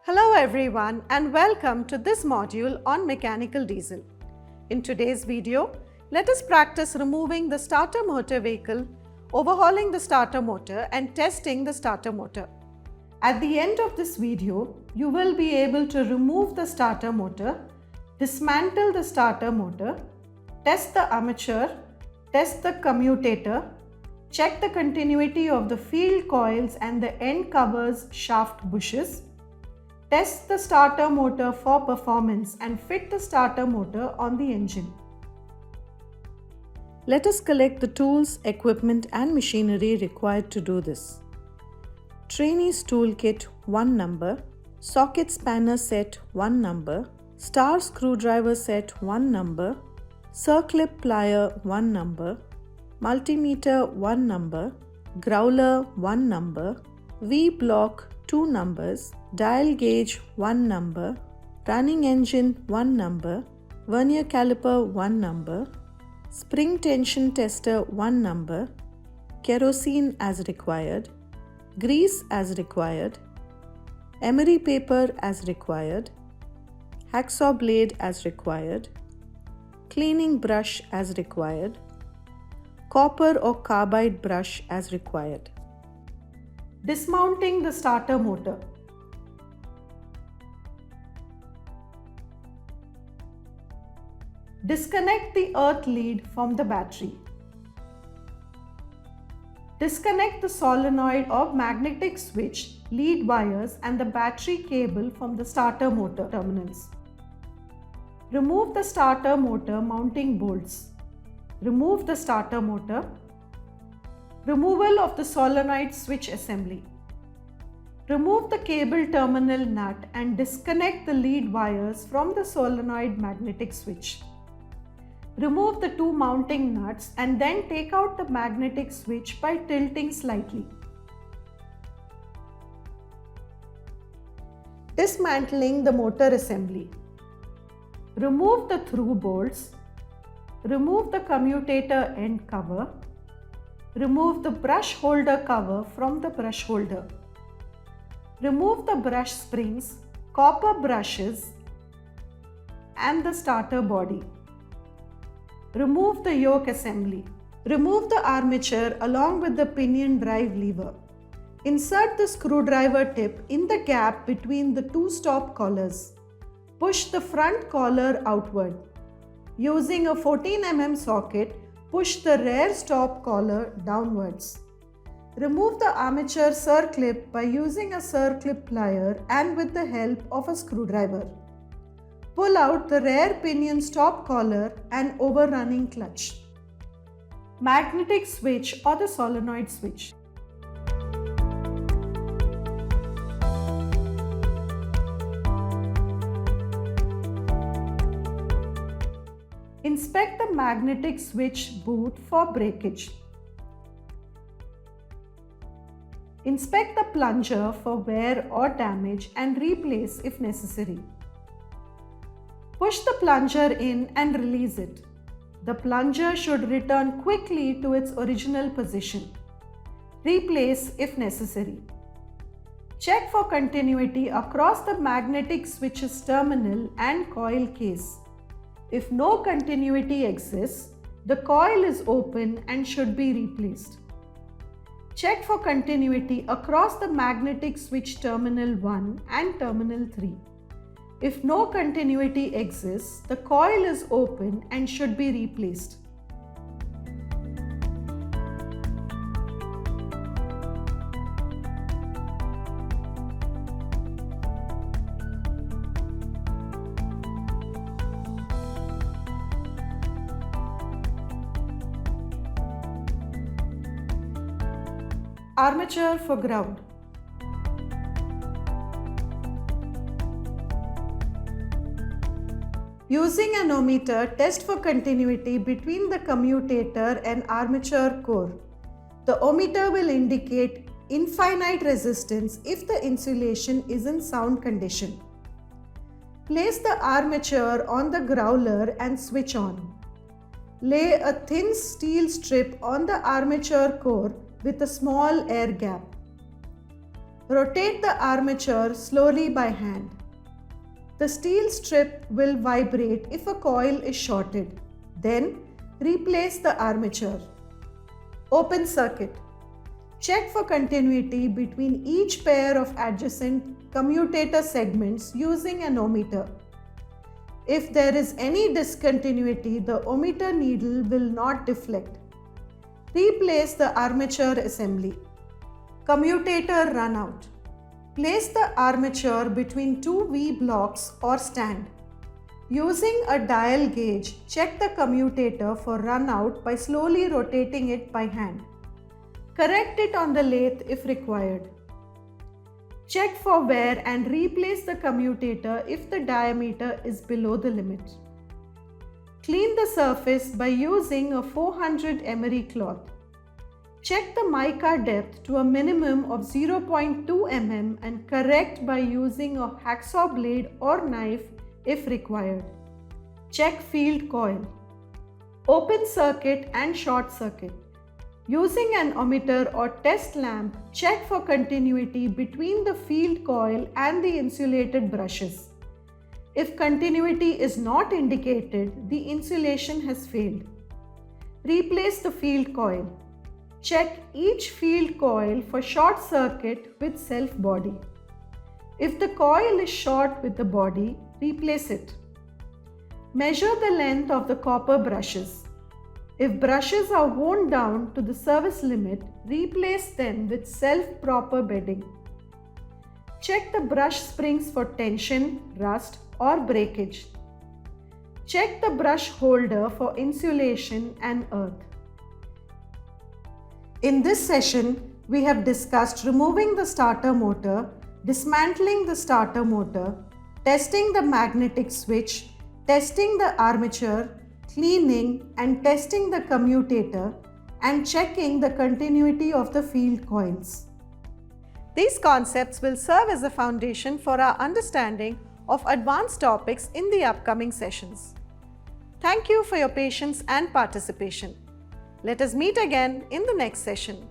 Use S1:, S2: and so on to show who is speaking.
S1: Hello everyone and welcome to this module on mechanical diesel. In today's video, let us practice removing the starter motor vehicle, overhauling the starter motor and testing the starter motor. At the end of this video, you will be able to remove the starter motor, dismantle the starter motor, test the armature, test the commutator, check the continuity of the field coils and the end covers shaft bushes, test the starter motor for performance and fit the starter motor on the engine. Let us collect the tools, equipment and machinery required to do this. Trainees toolkit 1 number, socket spanner set 1 number, star screwdriver set 1 number, circlip plier 1 number, multimeter 1 number, growler 1 number, V-block 2 numbers, dial gauge 1 number, running engine 1 number, vernier caliper 1 number, spring tension tester 1 number, kerosene as required, grease as required, emery paper as required, hacksaw blade as required, cleaning brush as required, copper or carbide brush as required. Dismounting the starter motor. Disconnect the earth lead from the battery. Disconnect the solenoid or magnetic switch, lead wires and the battery cable from the starter motor terminals. Remove the starter motor mounting bolts. Remove the starter motor. Removal of the solenoid switch assembly. Remove the cable terminal nut and disconnect the lead wires from the solenoid magnetic switch. Remove the two mounting nuts and then take out the magnetic switch by tilting slightly. Dismantling the motor assembly. Remove the through bolts. Remove the commutator end cover. Remove the brush holder cover from the brush holder. Remove the brush springs, copper brushes and the starter body. Remove the yoke assembly. Remove the armature along with the pinion drive lever. Insert the screwdriver tip in the gap between the two stop collars. Push the front collar outward. Using a 14 mm socket, push the rear stop collar downwards. Remove the armature circlip by using a circlip plier and with the help of a screwdriver. Pull out the rear pinion stop collar and overrunning clutch. Magnetic switch or the solenoid switch. Inspect the magnetic switch boot for breakage. Inspect the plunger for wear or damage and replace if necessary. Push the plunger in and release it. The plunger should return quickly to its original position. Replace if necessary. Check for continuity across the magnetic switch's terminal and coil case. If no continuity exists, the coil is open and should be replaced. Check for continuity across the magnetic switch terminal 1 and terminal 3. If no continuity exists, the coil is open and should be replaced. Armature for ground. Using an ohmmeter, test for continuity between the commutator and armature core. The ohmmeter will indicate infinite resistance if the insulation is in sound condition. Place the armature on the growler and switch on. Lay a thin steel strip on the armature core with a small air gap. Rotate the armature slowly by hand. The steel strip will vibrate if a coil is shorted. Then, replace the armature. Open circuit. Check for continuity between each pair of adjacent commutator segments using an ohmmeter. If there is any discontinuity, the ohmmeter needle will not deflect. Replace the armature assembly. Commutator runout. Place the armature between two V blocks or stand. Using a dial gauge, check the commutator for runout by slowly rotating it by hand. Correct it on the lathe if required. Check for wear and replace the commutator if the diameter is below the limit. Clean the surface by using a 400 emery cloth. Check the mica depth to a minimum of 0.2 mm and correct by using a hacksaw blade or knife if required. Check field coil. Open circuit and short circuit. Using an ohmmeter or test lamp, check for continuity between the field coil and the insulated brushes. If continuity is not indicated, the insulation has failed. Replace the field coil. Check each field coil for short circuit with self body. If the coil is short with the body, replace it. Measure the length of the copper brushes. If brushes are worn down to the service limit, replace them with self-proper bedding. Check the brush springs for tension, rust or breakage. Check the brush holder for insulation and earth. In this session, we have discussed removing the starter motor, dismantling the starter motor, testing the magnetic switch, testing the armature, cleaning and testing the commutator, and checking the continuity of the field coils. These concepts will serve as a foundation for our understanding of advanced topics in the upcoming sessions. Thank you for your patience and participation. Let us meet again in the next session.